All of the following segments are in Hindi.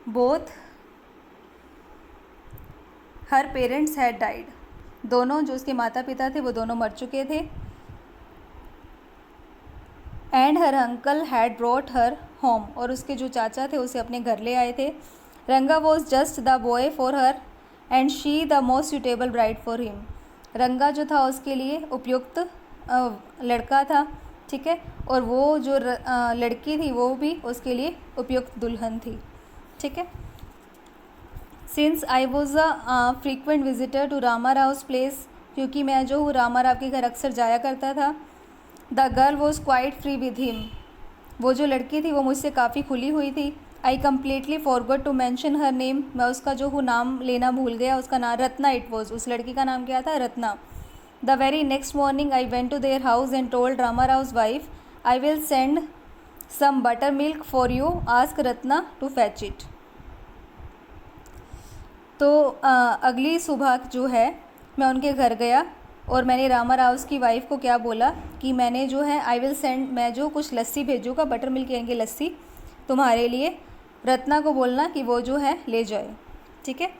Both her parents had died, दोनों जो उसके माता पिता थे वो दोनों मर चुके थे। And her uncle had brought her home, और उसके जो चाचा थे उसे अपने घर ले आए थे। रंगा was just the boy for her and she the most suitable bride for him. रंगा जो था उसके लिए उपयुक्त लड़का था, ठीक है, और वो जो लड़की थी वो भी उसके लिए उपयुक्त दुल्हन थी, ठीक है। Since I was a frequent visitor to Rama Rao's place, क्योंकि मैं जो हूँ रामा राव के घर अक्सर जाया करता था। The girl was quite free with him, वो जो लड़की थी वो मुझसे काफ़ी खुली हुई थी। I completely forgot to mention her name, मैं उसका जो हूँ नाम लेना भूल गया। उसका नाम रत्ना इट वॉज, उस लड़की का नाम क्या था? Ratna. The very next morning I went to their house and told Rama Rao's wife I will send some butter milk for you, ask Ratna to fetch it. तो अगली सुबह जो है मैं उनके घर गया और मैंने रामा राव की वाइफ को क्या बोला कि मैंने जो है आई विल सेंड, मैं जो कुछ लस्सी भेजूँगा, बटर मिल्क यानी लस्सी तुम्हारे लिए, रत्ना को बोलना कि वो जो है ले जाए, ठीक है।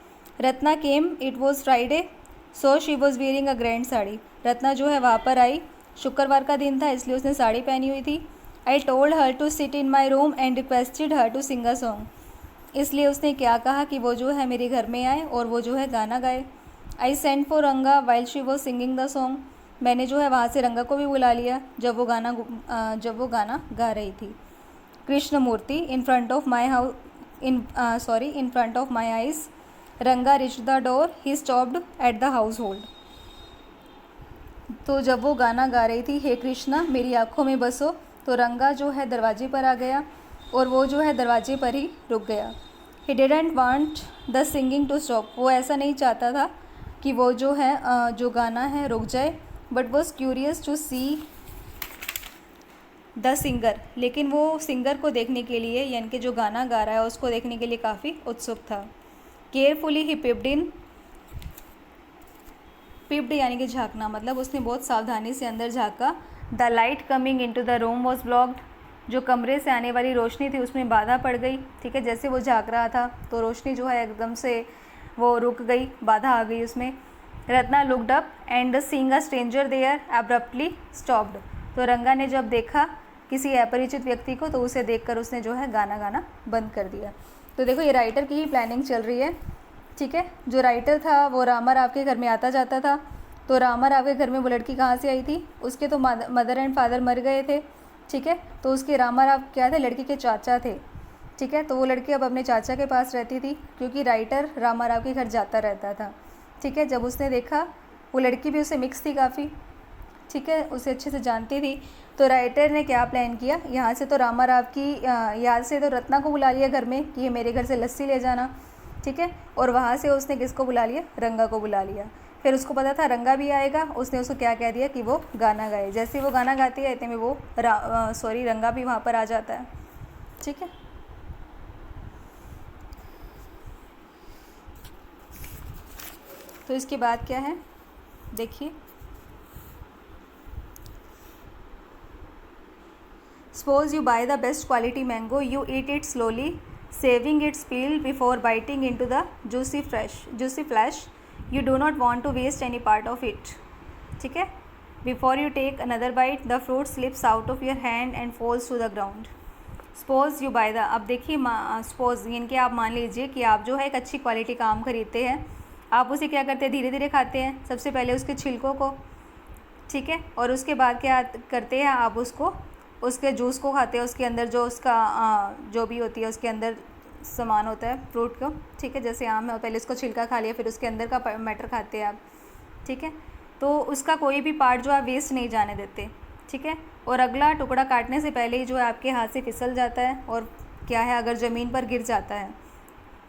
Ratna came, it was Friday, so she was wearing a grand sari. Ratna जो है वहाँ पर आई, शुक्रवार का दिन था इसलिए उसने साड़ी पहनी हुई थी। I told her to sit in my room and requested her to sing a song, इसलिए उसने क्या कहा कि वो जो है मेरे घर में आए और वो जो है गाना गाए। आई सेंड फॉर रंगा while she was singing the song, मैंने जो है वहाँ से रंगा को भी बुला लिया जब वो गाना गा रही थी। Krishna Murthy in front of my house in front of my eyes, Ranga reached the door, he stopped at the household. तो जब वो गाना गा रही थी, हे कृष्णा मेरी आँखों में बसो, तो रंगा जो है दरवाजे पर आ गया और वो जो है दरवाजे पर ही रुक गया। He didn't want the singing to stop, वो ऐसा नहीं चाहता था कि वो जो है जो गाना है रुक जाए, but was curious to see the singer, लेकिन वो सिंगर को देखने के लिए यानी कि जो गाना गा रहा है उसको देखने के लिए काफ़ी उत्सुक था। केयरफुली ही पिप्ड यानी कि झाँकना, मतलब उसने बहुत सावधानी से अंदर झाँका। The light coming into the room was blocked, जो कमरे से आने वाली रोशनी थी उसमें बाधा पड़ गई, ठीक है। जैसे वो झाँक रहा था तो रोशनी जो है एकदम से वो रुक गई, बाधा आ गई उसमें। Ratna looked up and seeing a stranger there abruptly stopped, तो रंगा ने जब देखा किसी अपरिचित व्यक्ति को तो उसे देखकर उसने जो है गाना गाना बंद कर दिया। तो देखो ये राइटर की ही प्लानिंग चल रही है, ठीक है। जो राइटर था वो रामा राव के घर में आता जाता था, तो रामा राव के घर में वो लड़की कहाँ से आई थी? उसके तो मदर एंड फादर मर गए थे, ठीक है। तो उसके रामा राव क्या थे? लड़की के चाचा थे, ठीक है। तो वो लड़की अब अपने चाचा के पास रहती थी क्योंकि राइटर रामा राव के घर जाता रहता था, ठीक है। जब उसने देखा वो लड़की भी उससे मिक्स थी काफ़ी, ठीक है, उसे अच्छे से जानती थी, तो राइटर ने क्या प्लान किया, यहाँ से तो रामा राव की याद से तो रत्ना को बुला लिया घर में कि ये मेरे घर से लस्सी ले जाना, ठीक है। और वहाँ से उसने किसको बुला लिया? रंगा को बुला लिया। फिर उसको पता था रंगा भी आएगा, उसने उसको क्या कह दिया कि वो गाना गाए। जैसे ही वो गाना गाती है इतने में वो रंगा भी वहाँ पर आ जाता है, ठीक है। तो इसके बाद क्या है देखिए, suppose you by the best quality mango, you eat it slowly saving it's peel before biting into the juicy flash, you do not want to waste any part of it, ठीक है। before you take another bite the fruit slips out of your hand and falls to the ground. suppose you buy the, अब देखिए suppose यानी कि आप मान लीजिए कि आप जो है एक अच्छी क्वालिटी का आम खरीदते हैं, आप उसे क्या करते हैं? धीरे धीरे खाते हैं, सबसे पहले उसके छिलकों को, ठीक है, और उसके बाद क्या करते हैं? आप उसके जूस को खाते हैं, उसके अंदर जो उसका जो भी होती है उसके अंदर सामान होता है फ्रूट को, ठीक है। जैसे आम है, पहले उसको छिलका खा लिया, फिर उसके अंदर का मैटर खाते हैं आप, ठीक है। तो उसका कोई भी पार्ट जो आप वेस्ट नहीं जाने देते, ठीक है। और अगला टुकड़ा काटने से पहले ही जो है आपके हाथ से फिसल जाता है और क्या है अगर ज़मीन पर गिर जाता है,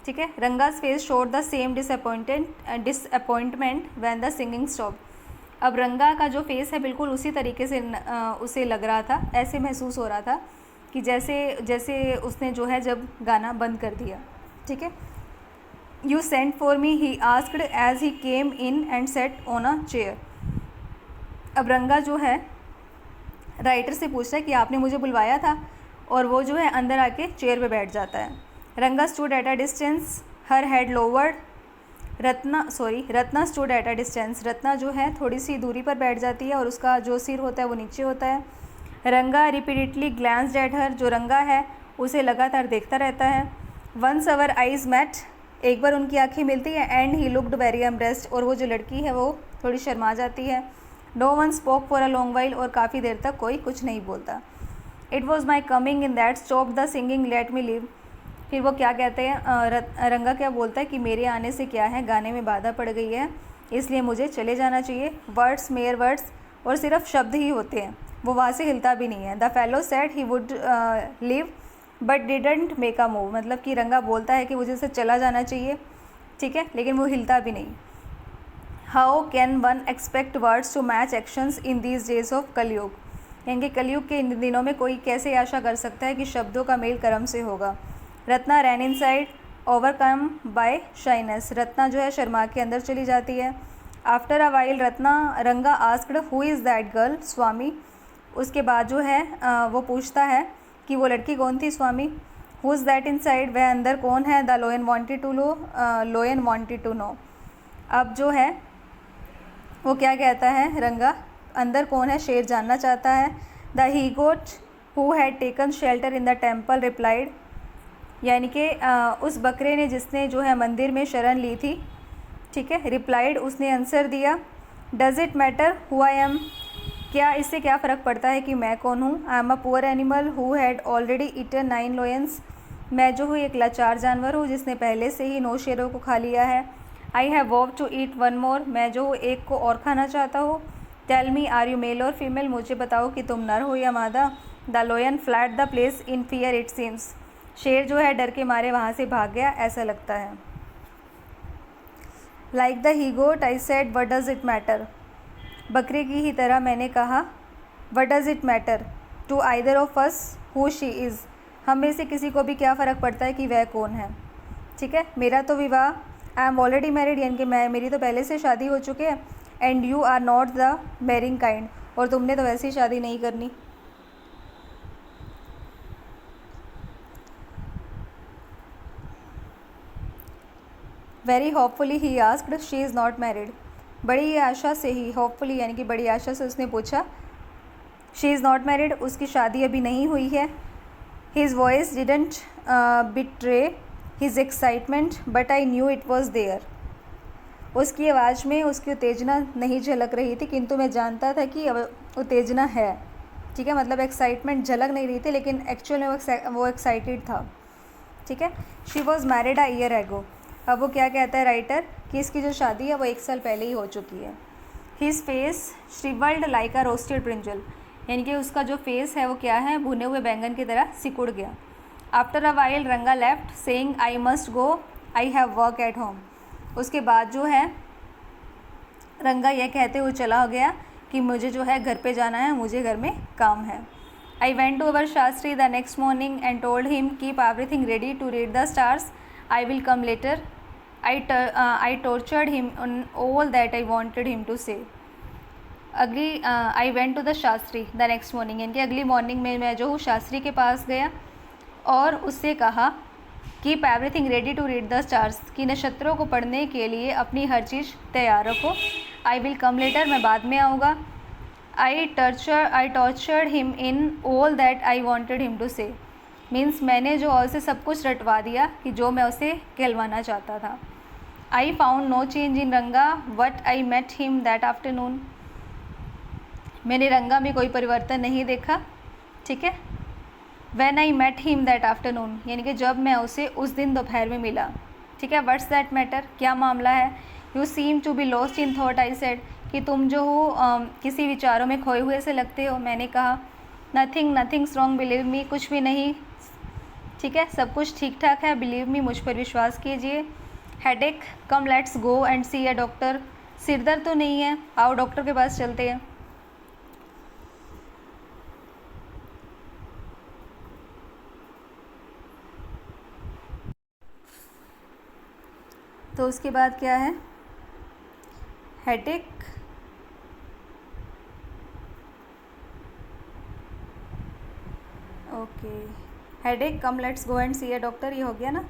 ठीक है। Ranga's face showed the same disappointment when the singing stop, अब रंगा का जो फेस है बिल्कुल उसी तरीके से उसे लग रहा था, ऐसे महसूस हो रहा था कि जैसे उसने जो है जब गाना बंद कर दिया, ठीक है। You sent for me, he asked as he came in and sat on a chair, अब रंगा जो है राइटर से पूछ रहा है कि आपने मुझे बुलवाया था, और वो जो है अंदर आके चेयर पे बैठ जाता है। रंगा stood at a distance, her head lowered. Ratna stood at a distance, Ratna जो है थोड़ी सी दूरी पर बैठ जाती है और उसका जो सिर होता है वो नीचे होता है। रंगा रिपीटेडली ग्लैंस्ड एट हर, जो रंगा है उसे लगातार देखता रहता है। वंस अवर आइज मेट, एक बार उनकी आंखें मिलती है। एंड ही लुक्ड वेरी एम्प्रेस्ड, और वो जो लड़की है वो थोड़ी शर्मा जाती है। No one spoke for a long while, और काफ़ी देर तक कोई कुछ नहीं बोलता। It was my coming in that stopped the singing, let me leave. फिर वो क्या कहते हैं, रंगा क्या बोलता है कि मेरे आने से क्या है, गाने में बाधा पड़ गई है, इसलिए मुझे चले जाना चाहिए। वर्ड्स मेयर वर्ड्स, और सिर्फ शब्द ही होते हैं, वो वहाँ से हिलता भी नहीं है। The fellow said he would live but didn't make a move, मतलब कि रंगा बोलता है कि मुझे से चला जाना चाहिए, ठीक है, लेकिन वो हिलता भी नहीं। How can one expect words to match actions in these days of Kalyug, यानी कि कलयुग के इन दिनों में कोई कैसे आशा कर सकता है कि शब्दों का मेल कर्म से होगा। Ratna ran inside overcome by shyness, Ratna जो है शर्मा के अंदर चली जाती है। After a while Ranga asked who is that girl Swami, उसके बाद जो है वो पूछता है कि वो लड़की कौन थी Swami. Who is that inside, वह अंदर कौन है। The lion wanted to know, अब जो है वो क्या कहता है, रंगा अंदर कौन है शेर जानना चाहता है। The he goat who had taken shelter in the temple replied, यानी कि उस बकरे ने जिसने जो है मंदिर में शरण ली थी, ठीक है, रिप्लाइड उसने आंसर दिया। Does it matter who I am, क्या इससे क्या फ़र्क पड़ता है कि मैं कौन हूँ। I am a poor animal who had already eaten 9 lions, मैं जो हूँ एक लाचार जानवर हूँ जिसने पहले से ही 9 शेरों को खा लिया है। I have vowed to eat 1 more, मैं जो हूँ एक को और खाना चाहता हूँ। Tell me are you male or female, मुझे बताओ कि तुम नर हो या मादा। The lion fled the place in fear it seems, शेर जो है डर के मारे वहाँ से भाग गया ऐसा लगता है। Like the he goat I said what does it matter, बकरे की ही तरह मैंने कहा what does it matter to either of us who she is, हम में से किसी को भी क्या फ़र्क पड़ता है कि वह कौन है, ठीक है। मेरा तो विवाह, आई एम ऑलरेडी मैरिड, यानी कि मेरी तो पहले से शादी हो चुकी है। And you are not the marrying kind, और तुमने तो वैसी शादी नहीं करनी। Very hopefully he asked she is not married, बड़ी आशा से ही, होपफुली यानी कि बड़ी आशा से उसने पूछा। शी इज़ नॉट मैरिड, उसकी शादी अभी नहीं हुई है। His voice didn't betray his excitement but I knew it was there, उसकी आवाज़ में उसकी उत्तेजना नहीं झलक रही थी, किंतु मैं जानता था कि उत्तेजना है, ठीक है, मतलब एक्साइटमेंट झलक नहीं रही थी लेकिन एक्चुअल में वो एक्साइटेड था, ठीक है। She was married a year ago, अब वो क्या कहता है राइटर कि इसकी जो शादी है वो 1 साल पहले ही हो चुकी है। His face shrivelled like a roasted brinjal, यानी कि उसका जो फेस है वो क्या है, भुने हुए बैंगन की तरह सिकुड़ गया। आफ्टर अ वाइल रंगा left saying I must go I have work at home, उसके बाद जो है रंगा यह कहते हुए चला गया कि मुझे जो है घर पे जाना है, मुझे घर में काम है। I went to our Shastri the next morning and told him keep everything ready to read the stars, I will come later. I tortured him on all that I wanted him to say. I went to the Shastri the next morning, यानी कि अगली मॉर्निंग में मैं जो हूँ शास्त्री के पास गया और उससे कहा keep everything ready to read the stars, कि नक्षत्रों को पढ़ने के लिए अपनी हर चीज़ तैयार रखो। आई विल कम लेटर, मैं बाद में आऊँगा। I tortured him in all that I wanted him to say, means मैंने जो उसे सब कुछ रटवा दिया कि जो मैं उसे कहलवाना चाहता था। I found no change in Ranga what I met him that afternoon, मैंने रंगा में कोई परिवर्तन नहीं देखा, ठीक है। When I met him that afternoon, यानी कि जब मैं उसे उस दिन दोपहर में मिला, ठीक है। व्हाट्स दैट मैटर, क्या मामला है। You seem to be lost in thought, I said, कि तुम जो हो किसी विचारों में खोए हुए से लगते हो, मैंने कहा। नथिंग रॉन्ग बिलीव मी, कुछ भी नहीं, ठीक है, सब कुछ ठीक ठाक है, बिलीव मी, मुझ पर विश्वास कीजिए। Headache, come let's go and see a doctor, सिर दर्द तो नहीं है, आओ डॉक्टर के पास चलते हैं। तो उसके बाद क्या है, headache, okay, headache, come let's go and see a doctor, ये हो गया ना।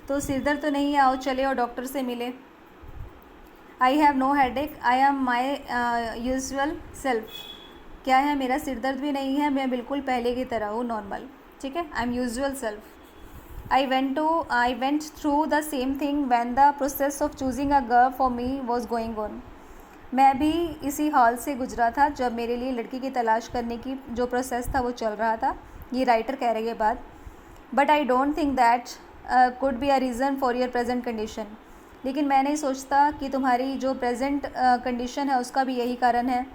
तो सिर दर्द तो नहीं है, आओ चले और डॉक्टर से मिले। I have no headache, I am my usual self. क्या है, मेरा सिर दर्द भी नहीं है, मैं बिल्कुल पहले की तरह हूँ, नॉर्मल, ठीक है। I am usual self. I went through the same thing when the process of choosing a girl for me was going on. मैं भी इसी हाल से गुजरा था जब मेरे लिए लड़की की तलाश करने की जो प्रोसेस था वो चल रहा था। ये राइटर कह रही है बात। But I don't think that could be a reason for your present condition. लेकिन मैं नहीं सोचता कि तुम्हारी जो प्रेजेंट कंडीशन है उसका भी यही कारण है।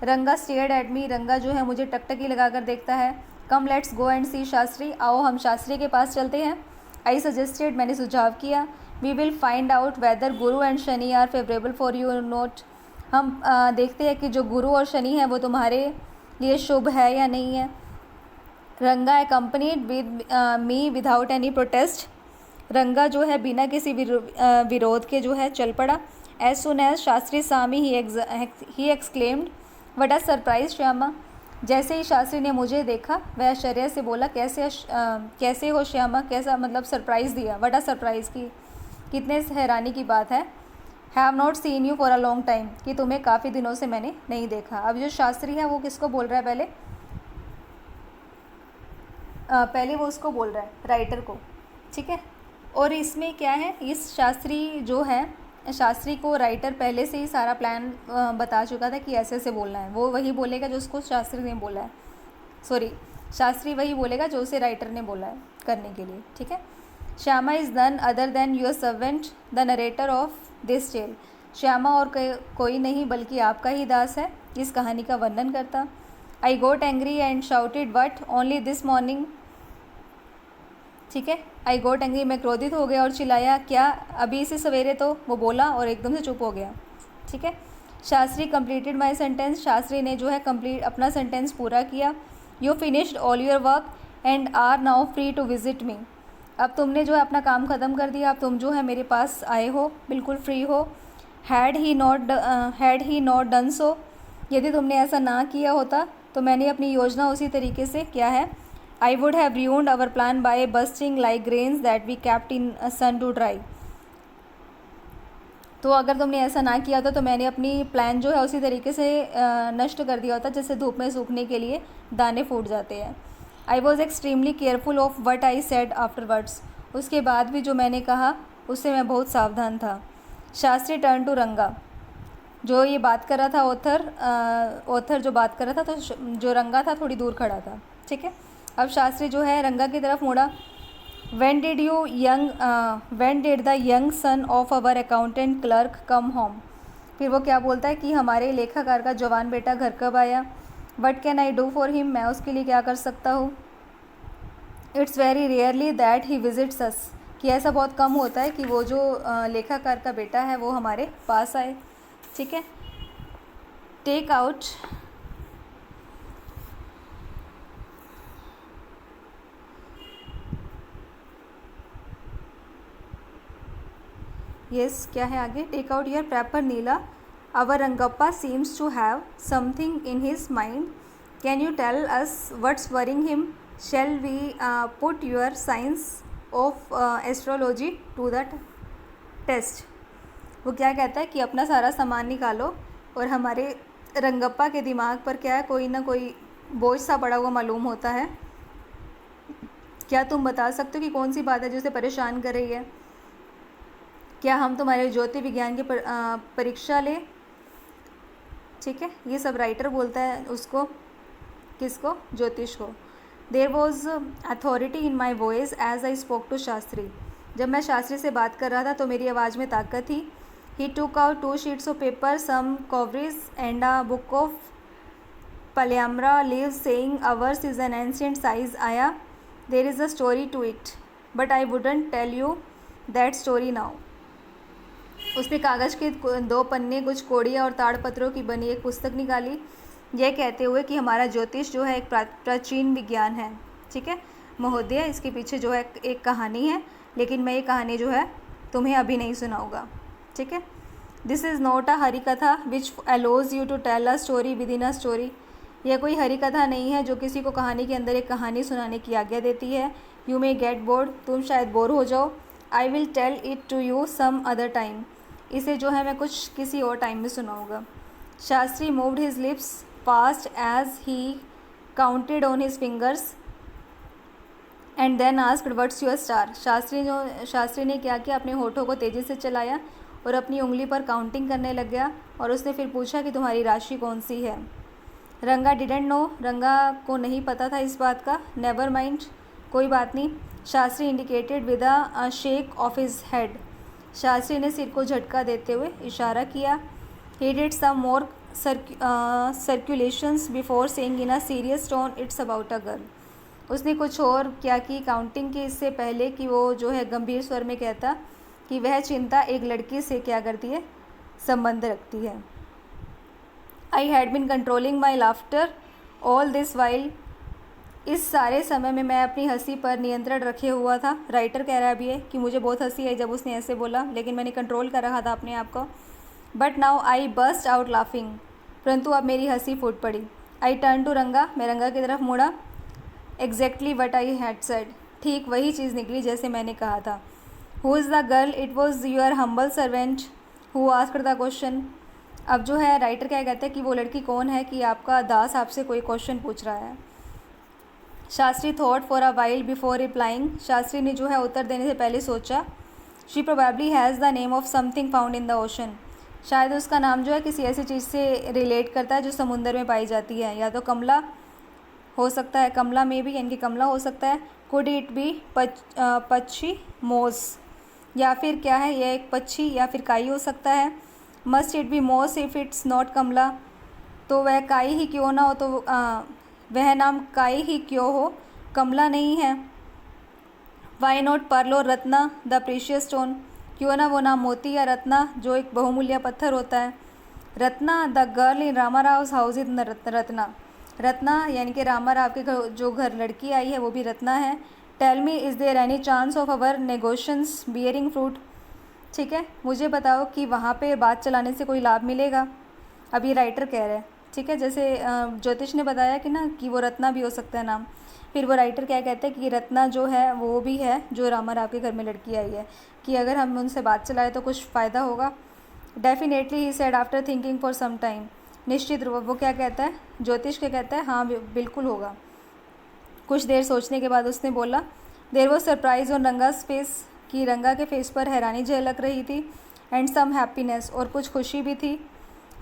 रंगा स्टेयर्ड एट मी, रंगा जो है मुझे टकटकी लगा कर देखता है। कम लेट्स गो एंड सी शास्त्री, आओ हम शास्त्री के पास चलते हैं। आई सजेस्टेड, मैंने सुझाव किया। We will find out whether Guru and Shani are favourable for you or not. हम देखते हैं कि जो गुरु और शनि है वो तुम्हारे लिए शुभ है या नहीं है। रंगा accompanied with me without any protest, रंगा जो है बिना किसी विरोध के जो है चल पड़ा। As soon as Shastri Sami he exclaimed, what a surprise Shyama. जैसे ही शास्त्री ने मुझे देखा वह आश्चर्य से बोला, कैसे हो श्यामा, कैसा मतलब सरप्राइज़ दिया, व्हाट अ सरप्राइज़ की कितने हैरानी की बात है। Have not seen you for a long time, कि तुम्हें काफ़ी दिनों से मैंने नहीं देखा। अब जो शास्त्री है वो किसको बोल रहा है, पहले वो उसको बोल रहा है, राइटर को, ठीक है। और इसमें क्या है, इस शास्त्री जो है, शास्त्री को राइटर पहले से ही सारा प्लान बता चुका था कि ऐसे ऐसे बोलना है। वो वही बोलेगा जो उसको शास्त्री ने बोला है, सॉरी शास्त्री वही बोलेगा जो उसे राइटर ने बोला है करने के लिए, ठीक है। Shyama is none other than your servant the narrator of this tale. Shyama और कोई नहीं बल्कि आपका ही दास है इस कहानी का वर्णन करता। I got angry and shouted what only this morning, ठीक है। आई गोट एंग्री, मैं क्रोधित हो गया और चिल्लाया, क्या अभी से सवेरे, तो वो बोला और एकदम से चुप हो गया, ठीक है। Shastri completed my sentence, Shastri ने जो है कंप्लीट अपना सेंटेंस पूरा किया। You finished all your work and are now free to visit me. अब तुमने जो है अपना काम ख़त्म कर दिया, अब तुम जो है मेरे पास आए हो, बिल्कुल फ्री हो। Had he not done so, यदि तुमने ऐसा ना किया होता तो मैंने अपनी योजना उसी तरीके से क्या है, I would have ruined our plan by bursting like grains that we kept in a sun to dry। तो अगर तुमने ऐसा ना किया था तो मैंने अपनी प्लान जो है उसी तरीके से नष्ट कर दिया होता जैसे धूप में सूखने के लिए दाने फूट जाते हैं। I was extremely careful of what I said afterwards, उसके बाद भी जो मैंने कहा उससे मैं बहुत सावधान था। शास्त्री टर्न टू रंगा, जो ये बात कर रहा था ऑथर जो बात कर रहा था, तो जो रंगा था थोड़ी दूर खड़ा था, ठीक है। अब शास्त्री जो है रंगा की तरफ मुड़ा। When did the young son of our accountant clerk come home, फिर वो क्या बोलता है कि हमारे लेखाकार का जवान बेटा घर कब आया। What can I do for him, मैं उसके लिए क्या कर सकता हूँ। It's very rarely that he visits us, कि ऐसा बहुत कम होता है कि वो जो लेखाकार का बेटा है वो हमारे पास आए, ठीक है। टेक आउट यस क्या है आगे, take out your paper Neela, our Rangappa seems to have something in his mind, can you tell us what's worrying him, shall we put your science of astrology to the test. वो क्या कहता है कि अपना सारा सामान निकालो और हमारे रंगप्पा के दिमाग पर क्या है, कोई ना कोई बोझ सा पड़ा हुआ मालूम होता है। क्या तुम बता सकते हो कि कौन सी बात है जो उसे परेशान कर रही है। क्या हम तुम्हारे ज्योति विज्ञान की परीक्षा ले, ठीक है। ये सब राइटर बोलता है उसको, किसको, ज्योतिष को। There was authority in my voice as I spoke to Shastri, जब मैं शास्त्री से बात कर रहा था तो मेरी आवाज़ में ताकत थी। He took out 2 sheets of paper, some coverage and a book of palmyra leaf saying ours is an ancient साइज आया, there is a story to it but I wouldn't tell you that story now. उसने कागज़ के 2 पन्ने, कुछ कोड़ियाँ और ताड़पत्रों की बनी एक पुस्तक निकाली, यह कहते हुए कि हमारा ज्योतिष जो है एक प्राचीन विज्ञान है, ठीक है महोदय, इसके पीछे जो है एक कहानी है, लेकिन मैं ये कहानी जो है तुम्हें अभी नहीं सुनाऊंगा, ठीक है। This is not a Harikatha which allows you to tell a story within a story, यह कोई हरी कथा नहीं है जो किसी को कहानी के अंदर एक कहानी सुनाने की आज्ञा देती है। यू मे गेट बोर्ड, तुम शायद बोर हो जाओ। I will tell it to you some other time, इसे जो है मैं कुछ किसी और टाइम में सुनाऊंगा। Shastri moved his lips fast as he counted on his fingers and then asked what's your star. Shastri ने क्या किया, अपने होठों को तेज़ी से चलाया और अपनी उंगली पर काउंटिंग करने लग गया और उसने फिर पूछा कि तुम्हारी राशि कौन सी है। रंगा डिडेंट नो, रंगा को नहीं पता था इस बात का। नेवर माइंड, कोई बात नहीं। Shastri indicated with a shake of his head, Shastri ने सिर को झटका देते हुए इशारा किया। He did some more circulations before saying in a serious tone it's about a girl. उसने कुछ और क्या की काउंटिंग की इससे पहले कि वो जो है गंभीर स्वर में कहता कि वह चिंता एक लड़की से क्या करती है, संबंध रखती है। I had been controlling my laughter all this while, इस सारे समय में मैं अपनी हंसी पर नियंत्रण रखे हुआ था। राइटर कह रहा है अभी कि मुझे बहुत हंसी आई जब उसने ऐसे बोला, लेकिन मैंने कंट्रोल कर रखा था अपने आप को। But now I burst out laughing, परंतु अब मेरी हंसी फूट पड़ी। आई टर्न टू रंगा, मैं रंगा की तरफ मुड़ा। Exactly what I had said, ठीक वही चीज़ निकली जैसे मैंने कहा था। Who is the girl, it was your humble servant who asked the question. अब जो है राइटर क्या कहते हैं कि वो लड़की कौन है कि आपका दास आपसे कोई क्वेश्चन पूछ रहा है। Shastri thought for a while before replying, Shastri ने जो है उत्तर देने से पहले सोचा। She probably has the name of something found in the ocean, शायद उसका नाम जो है किसी ऐसी चीज़ से रिलेट करता है जो समुंदर में पाई जाती है, या तो कमला हो सकता है, कमला में भी यानी कि कमला हो सकता है। कुड इट बी पक्षी मोस, या फिर क्या है यह एक पक्षी या फिर काई हो सकता है। मस्ट इट बी मोस इफ़ इट्स नॉट कमला, तो वह काई ही क्यों ना हो, तो वह नाम काई ही क्यों हो, कमला नहीं है। वाई नॉट पर्ल और रत्ना द प्रीशियस स्टोन, क्यों ना वो नाम मोती या रत्ना जो एक बहुमूल्य पत्थर होता है। Ratna the girl in Rama Rao house in Ratna, Ratna यानी कि रामा राव के जो घर लड़की आई है वो भी रत्ना है। Tell me is there any chance of our negotiations bearing fruit, ठीक है मुझे बताओ कि वहाँ पे बात चलाने से कोई लाभ मिलेगा। अब ये राइटर कह रहे हैं, ठीक है, जैसे ज्योतिष ने बताया कि ना कि वो रत्ना भी हो सकता है नाम, फिर वो राइटर क्या कहते हैं कि रत्ना जो है वो भी है जो रामा राव के घर में लड़की आई है, कि अगर हम उनसे बात चलाए तो कुछ फ़ायदा होगा। Definitely he said after thinking for some time, निश्चित रूप वो क्या कहता है, ज्योतिष क्या कहता है, हाँ बिल्कुल होगा। कुछ देर सोचने के बाद उसने बोला। There was surprise on Ranga's face, कि रंगा के फेस पर हैरानी झलक रही थी, एंड सम हैप्पीनेस, और कुछ खुशी भी थी।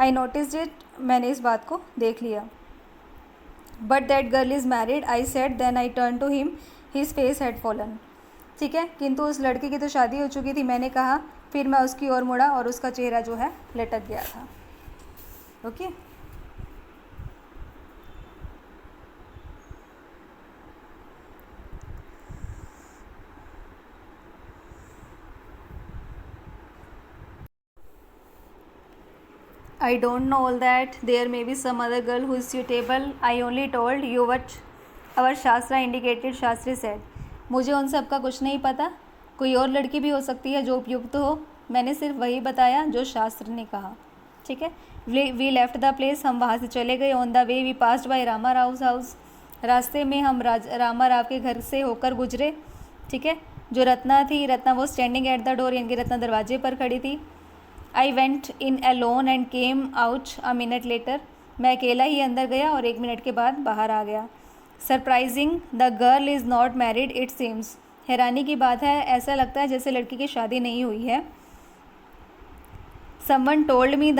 आई नोटिस्ड इट, मैंने इस बात को देख लिया। But that girl is married, I said, then I turn to him, his face had fallen, ठीक है, किंतु उस लड़की की तो शादी हो चुकी थी, मैंने कहा, फिर मैं उसकी ओर मुड़ा और उसका चेहरा जो है लटक गया था। Okay I don't know all that. There may be some other girl who is suitable. I only told you what our Shastra indicated, Shastri said. मुझे उन सब का कुछ नहीं पता, कोई और लड़की भी हो सकती है जो उपयुक्त हो, मैंने सिर्फ वही बताया जो शास्त्र ने कहा, ठीक है। वी लेफ्ट द प्लेस, हम वहाँ से चले गए। On the way we passed by Rama Rao house, रास्ते में हम रामा राव के घर से होकर गुजरे, ठीक है। जो रत्ना थी, रत्ना वो स्टैंडिंग एट द डोर, यानी कि रत्ना दरवाजे पर खड़ी थी। I went in alone and came out a minute later, मैं अकेला ही अंदर गया और 1 मिनट के बाद बाहर आ गया। Surprising, the girl is not married it seems, हैरानी की बात है, ऐसा लगता है जैसे लड़की की शादी नहीं हुई है। Someone told me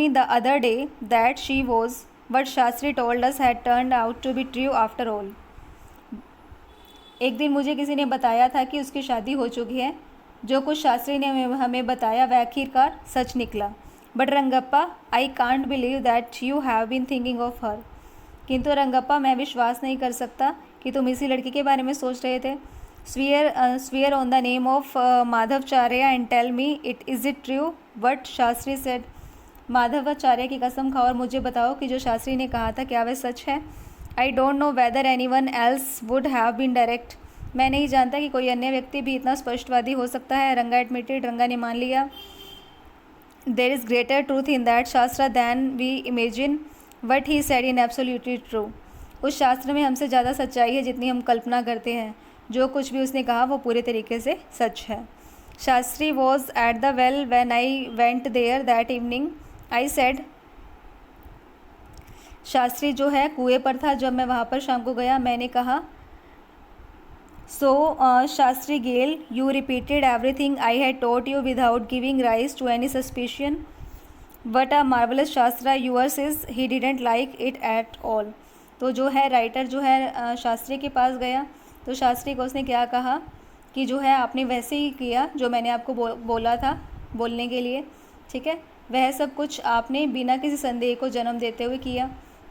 the other day that she was what Shastri told us had turned out to be true after all, एक दिन मुझे किसी ने बताया था कि उसकी शादी हो चुकी है, जो कुछ शास्त्री ने हमें बताया वह आखिरकार सच निकला। But Rangappa, I can't believe that you have been thinking of her, किंतु रंगप्पा मैं विश्वास नहीं कर सकता कि तुम इसी लड़की के बारे में सोच रहे थे। Swear on the name of Madhavacharya and tell me it is it true what Shastri said, Madhavacharya की कसम खाओ और मुझे बताओ कि जो शास्त्री ने कहा था क्या वह सच है। I don't know whether anyone else would have been direct, मैं नहीं जानता कि कोई अन्य व्यक्ति भी इतना स्पष्टवादी हो सकता है। रंगा एडमिटेड, रंगा ने मान लिया। There is greater truth in that shastra than we imagine, what he said in absolutely true. उस शास्त्र में हमसे ज़्यादा सच्चाई है जितनी हम कल्पना करते हैं। जो कुछ भी उसने कहा वो पूरे तरीके से सच है। Shastri was at the well when I went there that evening. I said, Shastri जो है कुएं पर था जब मैं वहाँ पर शाम को गया। मैंने कहा, सो शास्त्री गेल, you repeated everything I had taught you without giving rise to any suspicion. What a marvellous shastra yours is, he didn't like it at all. तो जो है राइटर जो है शास्त्री के पास गया तो शास्त्री को उसने क्या कहा कि जो है आपने वैसे ही किया जो मैंने आपको बोला था बोलने के लिए, ठीक है। वह सब कुछ आपने बिना किसी संदेह को जन्म देते हुए किया,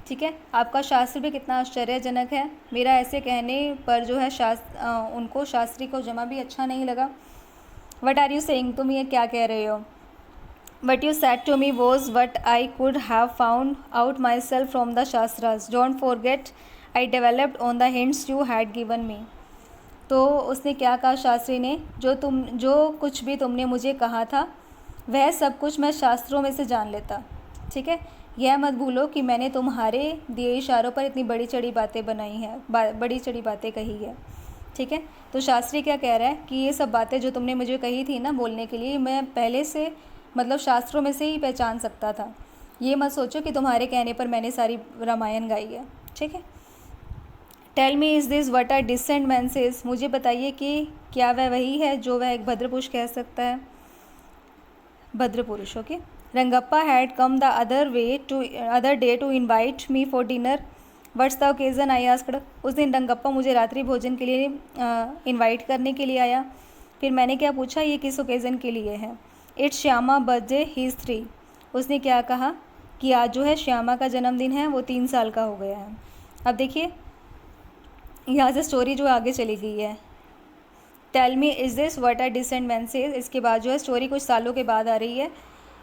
ठीक है। आपका शास्त्र भी कितना आश्चर्यजनक है। मेरा ऐसे कहने पर जो है उनको शास्त्री को जमा भी अच्छा नहीं लगा। वट आर यू सेइंग, तुम ये क्या कह रहे हो। What you said to me was what I could have found out myself from the Shastras. Don't forget I developed on the hints you had given me. तो उसने क्या कहा शास्त्री ने, जो कुछ भी तुमने मुझे कहा था वह सब कुछ मैं शास्त्रों में से जान लेता, ठीक है। यह मत भूलो कि मैंने तुम्हारे दिए इशारों पर इतनी बड़ी चढ़ी बातें बनाई हैं, बड़ी चढ़ी बातें कही है, ठीक है। तो शास्त्री क्या कह रहा है कि ये सब बातें जो तुमने मुझे कही थी ना बोलने के लिए, मैं पहले से मतलब शास्त्रों में से ही पहचान सकता था। ये मत सोचो कि तुम्हारे कहने पर मैंने सारी रामायण गाई है, ठीक है। Tell me, is this what a decent man says. मुझे बताइए कि क्या वह वही है जो वह एक भद्र पुरुष कह सकता है, भद्र पुरुष। Okay. Rangappa had come the other day to invite me for dinner. What's the occasion, I asked. उस दिन रंगप्पा मुझे रात्रि भोजन के लिए इन्वाइट करने के लिए आया। फिर मैंने क्या पूछा, ये किस ओकेज़न के लिए है। It's Shyama birthday, he is 3। उसने क्या कहा कि आज जो है श्यामा का जन्मदिन है, वो 3 साल का हो गया है। अब देखिए यहाँ से स्टोरी जो आगे चली गई है। Tell me, is this what a decent man says. इसके बाद जो है स्टोरी कुछ सालों के बाद आ रही है।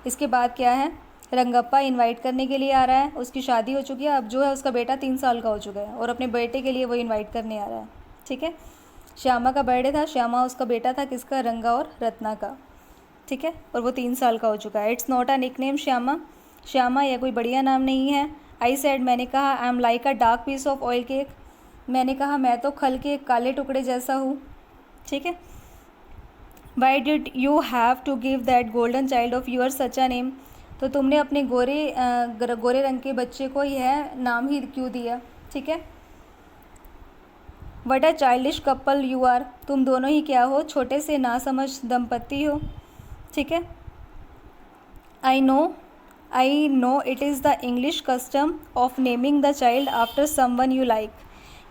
इसके बाद क्या है, रंगप्पा इनवाइट करने के लिए आ रहा है। उसकी शादी हो चुकी है, अब जो है उसका बेटा 3 साल का हो चुका है और अपने बेटे के लिए वो इनवाइट करने आ रहा है, ठीक है। श्यामा का बर्थडे था, श्यामा उसका बेटा था, किसका, रंगा और रत्ना का, ठीक है। और वो 3 साल का हो चुका है। It's not a nickname Shyama. Shyama यह कोई बढ़िया नाम नहीं है। आई सेड, मैंने कहा, I am like a dark piece of oil cake. मैंने कहा मैं तो खल के एक काले टुकड़े जैसा हूँ, ठीक है। Why did you have to give that golden child of your such a name. तो तुमने अपने गोरे रंग के बच्चे को यह नाम ही क्यों दिया, ठीक है। What a childish couple you are. तुम दोनों ही क्या हो, छोटे से नासमझ दंपत्ति हो, ठीक है। I know it is the English custom of naming the child after someone you like.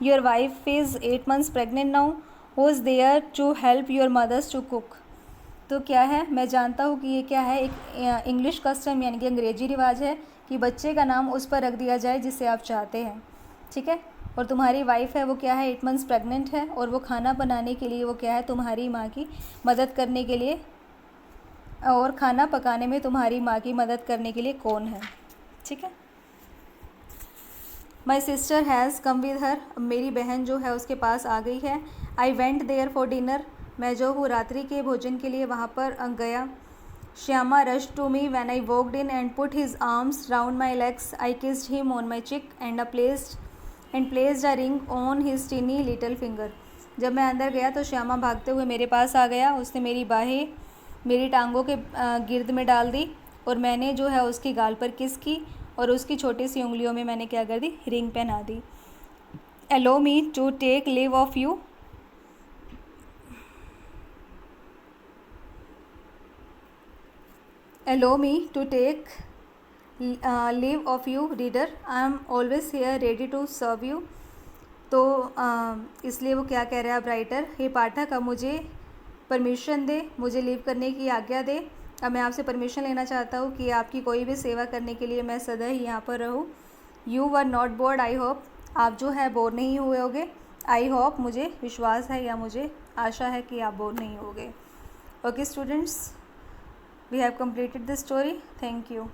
Your wife is 8 months pregnant now. Who is there to help your mothers to cook. तो क्या है, मैं जानता हूँ कि ये क्या है, एक इंग्लिश कस्टम यानी कि अंग्रेजी रिवाज है कि बच्चे का नाम उस पर रख दिया जाए जिसे आप चाहते हैं, ठीक है। और तुम्हारी वाइफ है वो क्या है, 8 months प्रेग्नेंट है और वो खाना बनाने के लिए वो क्या है, तुम्हारी माँ की मदद करने के लिए, और खाना पकाने में तुम्हारी माँ की मदद करने के लिए कौन है, ठीक है। My sister has come with her. मेरी बहन जो है उसके पास आ गई है। I went there for dinner. मैं जो हूँ रात्रि के भोजन के लिए वहाँ पर गया। Shyama rush to me when I walked in and put his arms round my legs. I kissed him on my cheek and placed a ring on his tiny little finger. जब मैं अंदर गया तो श्यामा भागते हुए मेरे पास आ गया। उसने मेरी बाहें मेरी टांगों के गिर्द में डाल दी और मैंने जो है उसकी गाल पर किस की और उसकी छोटी सी उंगलियों में मैंने क्या कर दी, रिंग पहना दी। Allow me to take leave of you. Allow me to take leave of you reader. I am always here ready to serve you. तो इसलिए वो क्या कह रहा है अब राइटर, हे पाठक अब मुझे परमिशन दे, मुझे लीव करने की आज्ञा दे। अब मैं आपसे परमिशन लेना चाहता हूँ कि आपकी कोई भी सेवा करने के लिए मैं सदा ही यहाँ पर रहूँ। You were not board, I hope. आप जो है बोर नहीं हुए होगे। आई होप, मुझे विश्वास है या मुझे आशा है कि आप बोर नहीं होगे। Okay students, we have completed this story. Thank you.